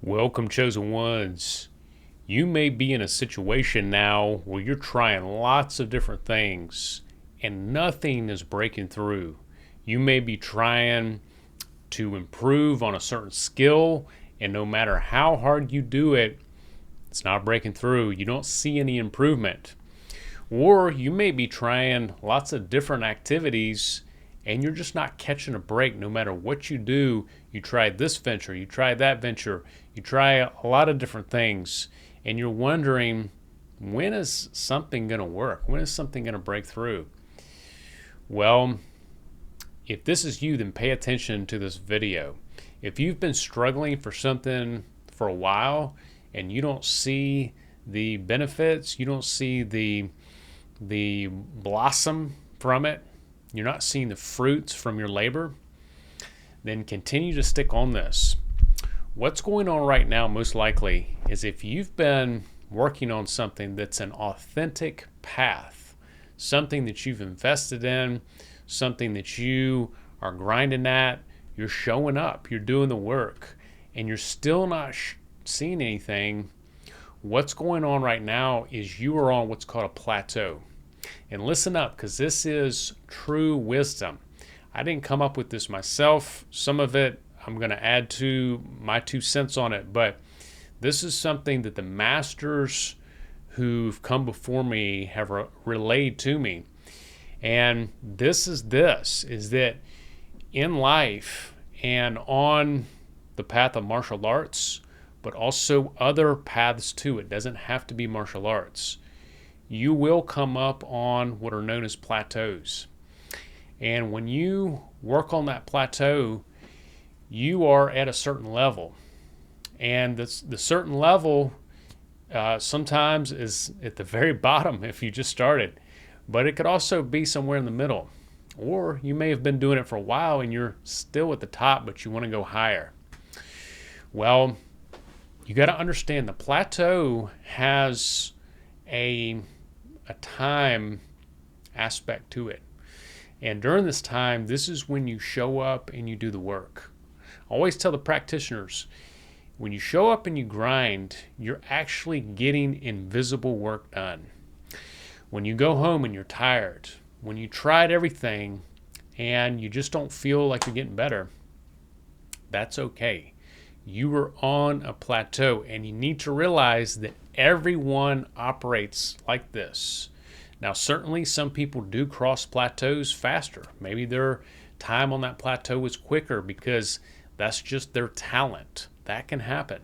Welcome, chosen ones. You may be in a situation now where you're trying lots of different things and nothing is breaking through. You may be trying to improve on a certain skill, and no matter how hard you do it, it's not breaking through. You don't see any improvement. Or you may be trying lots of different activities and you're just not catching a break no matter what you do. You try this venture, you try that venture, you try a lot of different things, and you're wondering, when is something going to work? When is something going to break through? Well, if this is you, then pay attention to this video. If you've been struggling for something for a while and you don't see the benefits, you don't see the blossom from it, you're not seeing the fruits from your labor, then continue to stick on this. What's going on right now, most likely, is if you've been working on something that's an authentic path, something that you've invested in, something that you are grinding at, you're showing up, you're doing the work, and you're still not seeing anything, what's going on right now is you are on what's called a plateau. And listen up, because this is true wisdom. I didn't come up with this myself. Some of it I'm going to add to my 2 cents on it, but this is something that the masters who've come before me have relayed to me. And this is that in life and on the path of martial arts, but also other paths too. It doesn't have to be martial arts. You will come up on what are known as plateaus. And when you work on that plateau, you are at a certain level. And the certain level sometimes is at the very bottom if you just started. But it could also be somewhere in the middle. Or you may have been doing it for a while and you're still at the top, but you want to go higher. Well, you got to understand the plateau has a time aspect to it. And during this time, this is when you show up and you do the work. I always tell the practitioners, when you show up and you grind, you're actually getting invisible work done. When you go home and you're tired, when you tried everything and you just don't feel like you're getting better, that's okay. You are on a plateau, and you need to realize that everyone operates like this. Now, certainly some people do cross plateaus faster. Maybe their time on that plateau is quicker because that's just their talent. That can happen.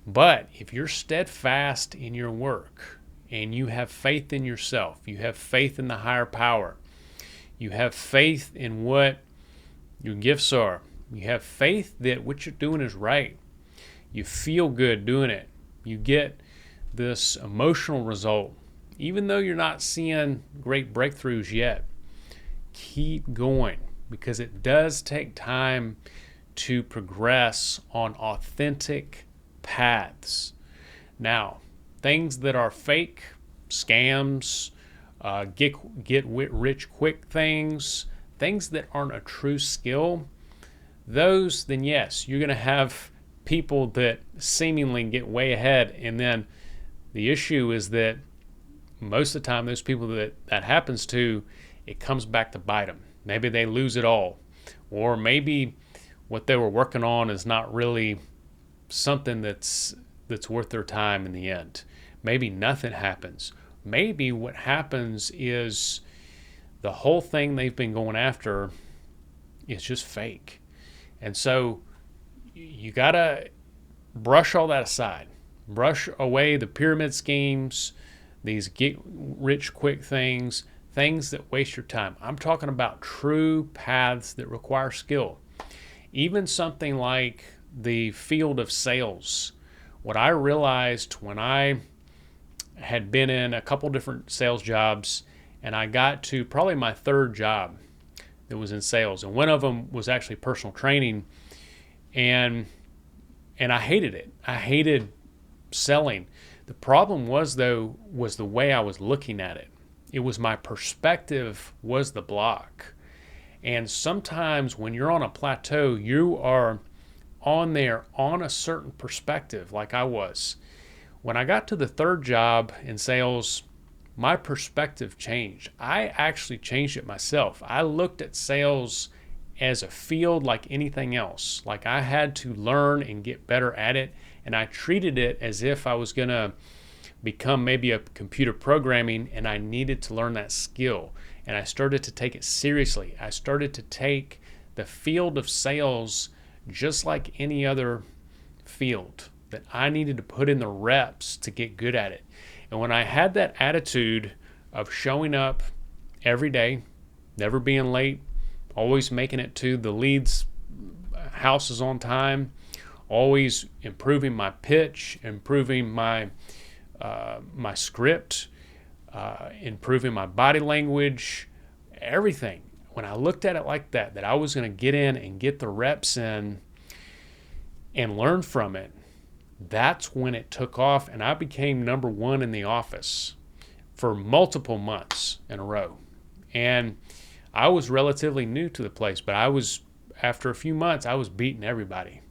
But if you're steadfast in your work and you have faith in yourself, you have faith in the higher power, you have faith in what your gifts are, you have faith that what you're doing is right, you feel good doing it, you get this emotional result, even though you're not seeing great breakthroughs yet, keep going, because it does take time to progress on authentic paths. Now, things that are fake, scams, get rich quick things that aren't a true skill, those, then yes, you're going to have people that seemingly get way ahead. And then the issue is that most of the time, those people that happens to, it comes back to bite them. Maybe they lose it all. Or maybe what they were working on is not really something that's worth their time in the end. Maybe nothing happens. Maybe what happens is the whole thing they've been going after is just fake. And so you got to brush all that aside. Brush away the pyramid schemes, these get rich quick things that waste your time. I'm talking about true paths that require skill. Even something like the field of sales. What I realized when I had been in a couple different sales jobs, and I got to probably my third job that was in sales, and one of them was actually personal training, and I hated it. I hated selling. The problem was the way I was looking at it. It was my perspective was the block. And sometimes when you're on a plateau, you are on there on a certain perspective like I was. When I got to the third job in sales, my perspective changed. I actually changed it myself. I looked at sales as a field like anything else. Like I had to learn and get better at it, and I treated it as if I was going to become maybe a computer programming and I needed to learn that skill. And I started to take it seriously. I started to take the field of sales just like any other field, that I needed to put in the reps to get good at it. And when I had that attitude of showing up every day, never being late, always making it to the leads houses on time, always improving my pitch, improving my my script, improving my body language, everything. When I looked at it like that, that I was going to get in and get the reps in and learn from it, that's when it took off, and I became number one in the office for multiple months in a row. And I was relatively new to the place, but after a few months, I was beating everybody.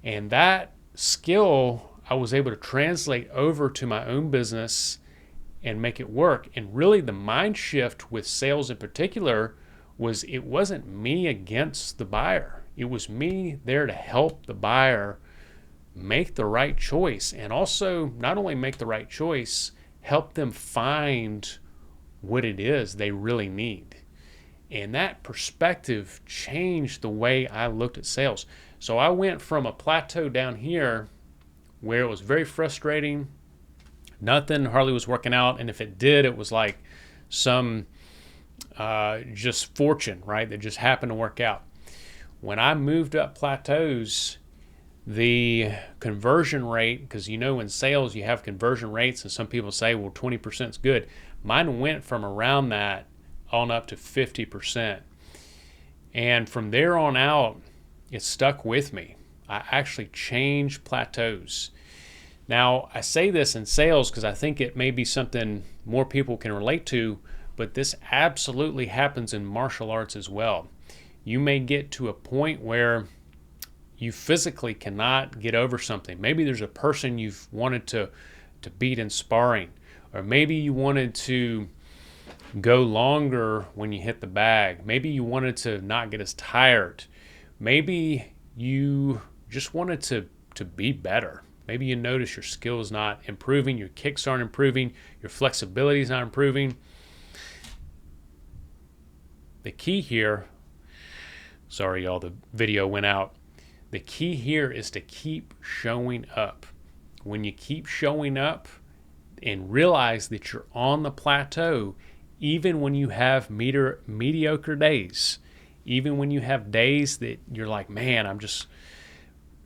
And that skill I was able to translate over to my own business and make it work. And really the mind shift with sales in particular was, it wasn't me against the buyer. It was me there to help the buyer make the right choice, and also not only make the right choice, help them find what it is they really need. And that perspective changed the way I looked at sales. So I went from a plateau down here where it was very frustrating. Nothing hardly was working out. And if it did, it was like some just fortune, right? That just happened to work out. When I moved up plateaus, the conversion rate, because you know in sales you have conversion rates, and some people say, well, 20% is good. Mine went from around that on up to 50%. And from there on out, it stuck with me. I actually changed plateaus. Now, I say this in sales because I think it may be something more people can relate to, but this absolutely happens in martial arts as well. You may get to a point where you physically cannot get over something. Maybe there's a person you've wanted to beat in sparring, or maybe you wanted to go longer when you hit the bag. Maybe you wanted to not get as tired. Maybe you just wanted to be better. Maybe you notice your skill is not improving, your kicks aren't improving, your flexibility is not improving. The key here, sorry y'all, the video went out. The key here is to keep showing up. When you keep showing up and realize that you're on the plateau, even when you have mediocre days, even when you have days that you're like, man, I'm just,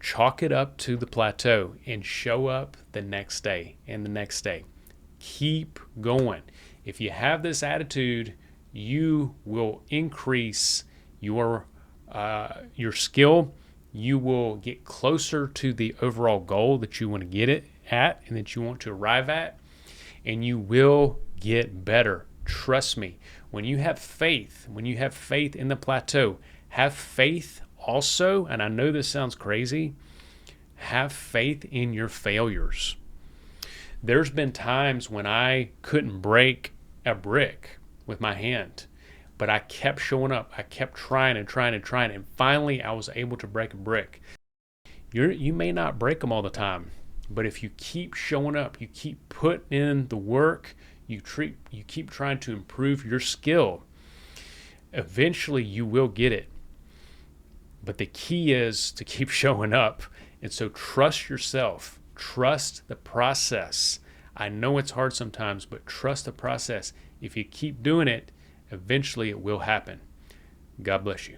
chalk it up to the plateau and show up the next day and the next day. Keep going. If you have this attitude, you will increase your skill. You will get closer to the overall goal that you want to get it at and that you want to arrive at, and you will get better. Trust me. When you have faith in the plateau, have faith also, and I know this sounds crazy, have faith in your failures. There's been times when I couldn't break a brick with my hand, but I kept showing up. I kept trying, and finally I was able to break a brick. You may not break them all the time, but if you keep showing up, you keep putting in the work, you keep trying to improve your skill, eventually you will get it. But the key is to keep showing up. And so trust yourself. Trust the process. I know it's hard sometimes, but trust the process. If you keep doing it, eventually it will happen. God bless you.